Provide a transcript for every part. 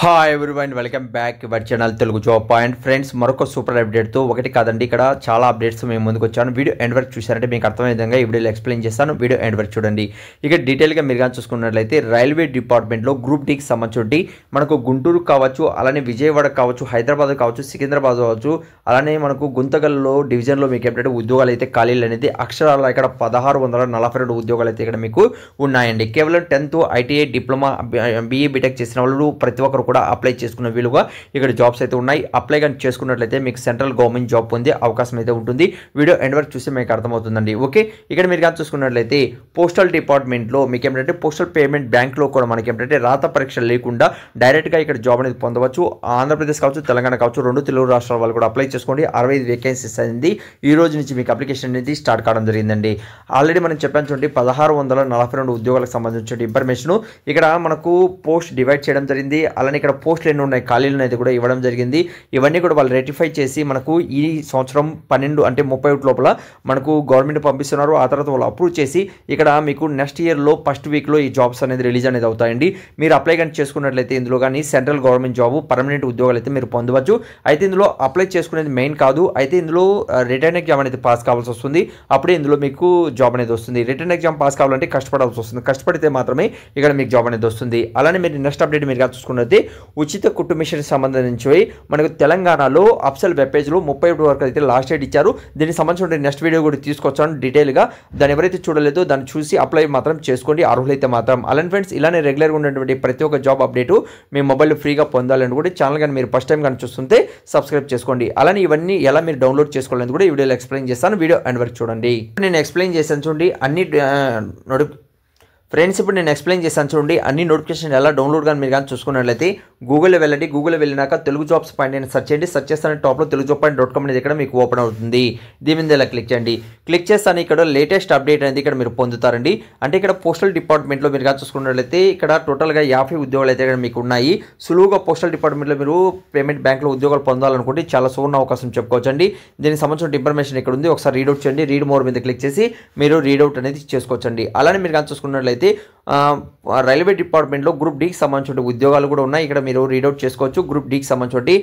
Hi everyone, welcome back your channel Telugu job point. Friends, మరొక super అప్డేట్తో ఒకటి కాదండి, ఇక్కడ చాలా అప్డేట్స్ మేము ముందుకు వచ్చాను. వీడియో ఎండ్ వరకు చూసారంటే మీకు అర్థమయ్యే విధంగా ఈ వీడియోలో ఎక్స్ప్లెయిన్ చేస్తాను. వీడియో ఎండ్ వరకు చూడండి. ఇక డీటెయిల్గా మీరు కానీ చూసుకున్నట్లయితే రైల్వే డిపార్ట్మెంట్లో గ్రూప్ డీకి సంబంధించి మనకు గుంటూరు కావచ్చు, అలానే విజయవాడ కావచ్చు, హైదరాబాద్ కావచ్చు, సికింద్రాబాద్ కావచ్చు, అలానే మనకు గుంతకల్లో డివిజన్లో మీకు ఏంటంటే ఉద్యోగాలు అయితే ఖాళీలు అనేది అక్షరాల ఇక్కడ 1642 ఉద్యోగాలు అయితే ఇక్కడ మీకు ఉన్నాయండి. కేవలం 10th ITI diploma BE BTech చేసిన వాళ్ళు ప్రతి ఒక్కరు కూడా అప్లై చేసుకున్న వీలుగా ఇక్కడ జాబ్స్ అయితే ఉన్నాయి. అప్లై కానీ చేసుకున్నట్లయితే మీకు సెంట్రల్ గవర్నమెంట్ జాబ్ పొందే అవకాశం అయితే ఉంటుంది. వీడియో ఎండ్ వరకు చూస్తే మీకు అర్థమవుతుందండి. ఓకే, ఇక్కడ మీరు కానీ చూసుకున్నట్లయితే పోస్టల్ డిపార్ట్మెంట్లో మీకు ఏమిటంటే పోస్టల్ పేమెంట్ బ్యాంక్లో కూడా మనకి ఏమిటంటే రాత పరీక్ష లేకుండా డైరెక్ట్గా ఇక్కడ జాబ్ అనేది పొందవచ్చు. ఆంధ్రప్రదేశ్ కావచ్చు, తెలంగాణ కావచ్చు, 2 తెలుగు రాష్ట్రాల వాళ్ళు కూడా అప్లై చేసుకోండి. 65 వేకెన్సీస్ అయింది. ఈ రోజు నుంచి మీకు అప్లికేషన్ అనేది స్టార్ట్ కావడం జరిగిందండి. ఆల్రెడీ మనం చెప్పాను చూడండి, 1642 ఉద్యోగాలకు సంబంధించిన ఇన్ఫర్మేషన్ ఇక్కడ మనకు పోస్ట్ డివైడ్ చేయడం జరిగింది. అలానే ఇక్కడ పోస్టులు ఎన్ని ఉన్నాయి, ఖాళీలు అనేది కూడా ఇవ్వడం జరిగింది. ఇవన్నీ కూడా వాళ్ళు రెటిఫై చేసి మనకు ఈ సంవత్సరం 12 అంటే 31 లోపల మనకు గవర్నమెంట్ పంపిస్తున్నారు. ఆ తర్వాత వాళ్ళు అప్రూవ్ చేసి ఇక్కడ మీకు నెక్స్ట్ ఇయర్లో ఫస్ట్ వీక్లో ఈ జాబ్స్ అనేది రిలీజ్ అనేది అవుతాయండి. మీరు అప్లై కానీ చేసుకున్నట్లయితే ఇందులో కానీ సెంట్రల్ గవర్నమెంట్ జాబ్ పర్మనెంట్ ఉద్యోగాలు అయితే మీరు పొందవచ్చు. అయితే ఇందులో అప్లై చేసుకునేది మెయిన్ కాదు. అయితే ఇందులో రిటర్న్ ఎగ్జామ్ అనేది పాస్ కావాల్సి వస్తుంది. అప్పుడే ఇందులో మీకు జాబ్ అనేది వస్తుంది. రిటర్న్ ఎగ్జామ్ పాస్ కావాలంటే కష్టపడాల్సి వస్తుంది. కష్టపడితే మాత్రమే ఇక్కడ మీకు జాబ్ అనేది వస్తుంది. అలానే మీరు నెక్స్ట్ అప్డేట్ మీరు చూసుకున్నట్లయితే ఉచిత కుట్టు మిషన్ సంబంధించి మనకు తెలంగాణలో అఫ్సల్ వెబ్ పేజ్లో 31 వరకు అయితే లాస్ట్ డేట్ ఇచ్చారు. దీనికి సంబంధించిన నెక్స్ట్ వీడియో కూడా తీసుకొచ్చాను డీటెయిల్గా. దాన్ని ఎవరైతే చూడలేదో దాన్ని చూసి అప్లై మాత్రం చేసుకోండి, అర్హులైతే మాత్రం. అలానే ఫ్రెండ్స్, ఇలానే రెగ్యులర్గా ఉన్నటువంటి ప్రతి ఒక్క జాబ్ అప్డేటు మీ మొబైల్లో ఫ్రీగా పొందాలని కూడా ఛానల్ కానీ మీరు ఫస్ట్ టైం కానీ చూస్తుంటే సబ్స్క్రైబ్ చేసుకోండి. అలానే ఇవన్నీ ఎలా మీరు డౌన్లోడ్ చేసుకోవాలని కూడా ఈ వీడియోలో ఎక్స్ప్లెయిన్ చేస్తాను. వీడియో ఎండ్ వరకు చూడండి. నేను ఎక్స్ప్లెయిన్ చేశాను చూడండి అన్ని ఫ్రెండ్స్. ఇప్పుడు నేను ఎక్స్ప్లెయిన్ చేశాను చూడండి అన్ని నోటిఫికేషన్ ఎలా డౌన్లోడ్ కానీ మీరు కానీ చూసుకున్నట్లయితే గూగుల్లో వెళ్ళండి. గూగుల్లో వెళ్ళినాక తెలుగు జాబ్స్ పాయింట్ అని సెర్చ్ చేయండి. సెర్చ్ చేస్తాను టాప్లో తెలుగుజాబ్.com అనేది ఇక్కడ మీకు ఓపెన్ అవుతుంది. దీని మీద ఇలా క్లిక్ చేయండి. క్లిక్ చేస్తాను ఇక్కడ లేటెస్ట్ అప్డేట్ అనేది ఇక్కడ మీరు పొందుతారండి. అంటే ఇక్కడ పోస్టల్ డిపార్ట్మెంట్లో మీరు కానీ చూసుకున్నట్లయితే ఇక్కడ టోటల్గా 50 ఉద్యోగాలు అయితే ఇక్కడ మీకు ఉన్నాయి. సులువుగా పోస్టల్ డిపార్ట్మెంట్లో మీరు పేమెంట్ బ్యాంక్లో ఉద్యోగాలు పొందాలనుకుంటే చాలా సువర్ణ అవకాశం చెప్పుకోవచ్చండి. దీనికి సంబంధించిన ఇన్ఫర్మేషన్ ఇక్కడ ఉంది. ఒకసారి రీడౌట్ చేయండి. రీడ్ మోర్ మీద క్లిక్ చేసి మీరు రీడౌట్ అనేది చేసుకోవచ్చండి. అలానే మీరు కానీ చూసుకున్నట్లయితే రైల్వే డిపార్ట్మెంట్లో గ్రూప్ డీకి సంబంధించిన ఉద్యోగాలు కూడా ఉన్నాయి. ఇక్కడ మీరు రీడౌట్ చేసుకోవచ్చు. గ్రూప్ డీకి సంబంధించి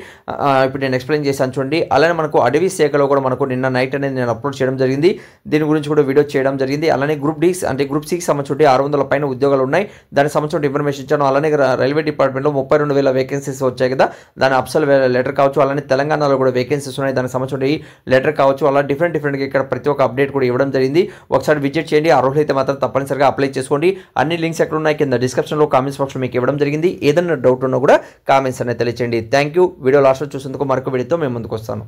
ఇప్పుడు నేను ఎక్స్ప్లెయిన్ చేశాను చూడండి. అలానే మనకు అడవి శాఖలో కూడా మనకు నిన్న నైట్ అనేది నేను అప్లోడ్ చేయడం జరిగింది. దీని గురించి కూడా వీడియో చేయడం జరిగింది. అలానే గ్రూప్ డీస్ అంటే గ్రూప్ సికి సంబంధించి 600 పైన ఉద్యోగాలు ఉన్నాయి. దానికి సంబంధించిన ఇన్ఫర్మేషన్ ఇచ్చాను. అలానే రైల్వే డిపార్ట్మెంట్లో 32,000 వేకెన్సీస్ వచ్చాయి కదా, దాని అప్సల్ లెటర్ కావచ్చు. అలానే తెలంగాణలో కూడా వేకెన్సీస్ ఉన్నాయి, దానికి సంబంధించిన లెటర్ కావచ్చు. అలా డిఫరెంట్గా ఇక్కడ ప్రతి ఒక్క అప్డేట్ కూడా ఇవ్వడం జరిగింది. ఒకసారి విజిట్ చేయండి. అర్హులైతే మాత్రం తప్పనిసరిగా అప్లై చేసుకోండి. అన్ని లింక్స్ ఎక్కడ ఉన్నాయి కింద డిస్క్రిప్షన్లో కామెంట్స్ బాక్స్లో మీకు ఇవ్వడం జరిగింది. ఏదైనా డౌట్ ఉన్నా కూడా కామెంట్స్ అనేది తెలియచేయండి. Thank you. వీడియో లాస్ట్లో చూసేందుకు మరొక వీడియోతో మేము ముందుకు వస్తాను.